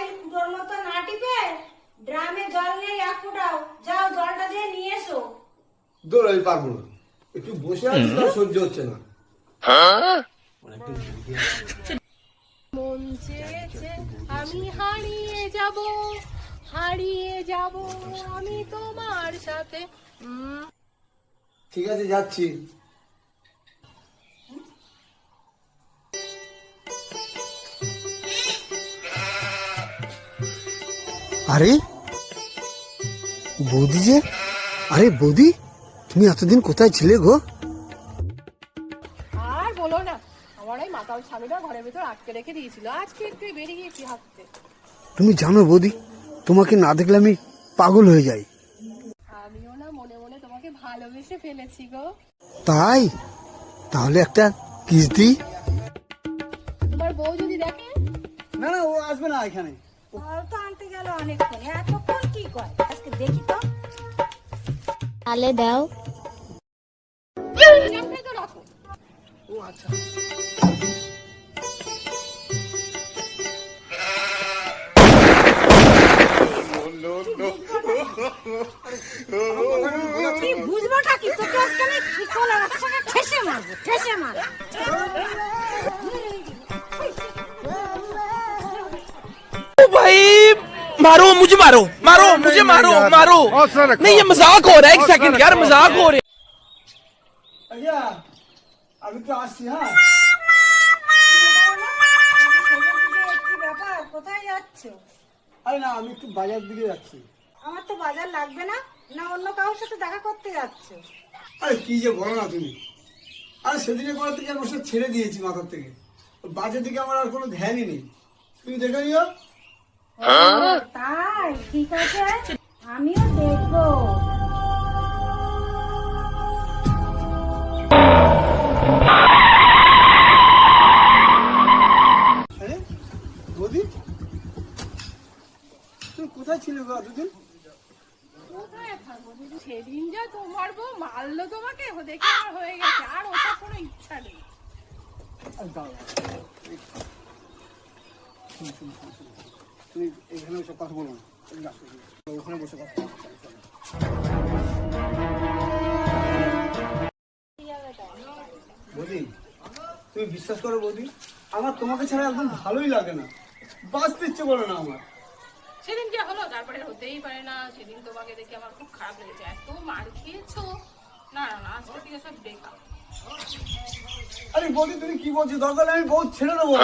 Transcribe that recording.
Mobile কুটোর মতো না টিপে ড্রামে জল নিয়ে এক ফুটাও, যাও জলটা দিয়ে নিয়ে এসো। দূর আমি পারবো না, একটু বসে আছি তো সহ্য হচ্ছে না। মন চেয়েছে আমি হারিয়ে যাব, হারিয়ে যাব আমি তোমার সাথে। ঠিক আছে যাচ্ছি। আরে বৌদি যে, আরে বৌদি তুমি এতদিন কোথায় ছিলে গো? আর বলো না, আমার এই মাতাল স্বামীটা ঘরের ভেতর আটকে রেখে দিয়েছিল, আজকে একটু বেরিয়ে গিয়েছি হাঁটতে। তুমি জানো বৌদি, তোমাকে না দেখলে আমি পাগল হয়ে যাই। আমিও না মনে মনে তোমাকে ভালোবেসে ফেলেছি গো। তাই? তাহলে একটা কিস দিই। তোমার বউ যদি দেখে? না না, ও আসবে না এখানে। ফল তো আনতে গেল অনেকক্ষণ, এতক্ষণ কি করে আজকে দেখি তো। তাহলে দাও। চাপড়ে তো রাখো। ও আচ্ছা। কি বুঝবোটা কি, তোকে আজকে আমি কি কোলা রাস্তাটা ঠেসে মারবো, ঠেসে মারবো। भाई मारो मुझे, मारो मारो मुझे, मारो मारो। नहीं ये मजाक हो रहा है, एक सेकंड यार, मजाक हो रहा है। আচ্ছা আমি তো আসছি। হ্যাঁ কি ব্যাপার, কোথায় যাচ্ছ? আরে না, আমি একটু বাজার দিকে যাচ্ছি। আমার তো বাজার লাগবে না, না অন্য কারোর সাথে দেখা করতে যাচ্ছ? আরে কি যে বলো না তুমি, আরে সেদিনের পর থেকে আমি সব ছেড়ে দিয়েছি মাথার থেকে। বাজার দিকে আমার আর কোনো ধ্যানই নেই, তুমি দেখে নিও। তাই ঠিক আছে, আমিও দেখবো। আরে বৌদি তুমি কোথায় ছিলে গো দুদিন? কোথায় থাকবো দিদি, সেদিন যা তোমার বউ মারলো তোমাকে, ও দেখে আমার হয়ে গেছে, আর ওটা কোনো ইচ্ছা নেই। আরে দাঁড়াও, তুমি এখানে সব কথা বলো না, তুমি আসো, ওখানে বসে কথা বলো। বৌদি তুমি বিশ্বাস করো বৌদি, আমার তোমাকে ছাড়া একদম ভালোই লাগে না, বাঁচতে ইচ্ছে করে না আমার। সেদিন যা হলো তারপরে হতেই পারে না, সেদিন তোমাকে দেখে আমার খুব খারাপ লেগেছে, এত মার খেয়েছো। না না না, আজকে থেকে সব বেকার। আরে বৌদি তুমি কি বলছো, দরকার হলে আমি বহুত ছেড়ে দেবো।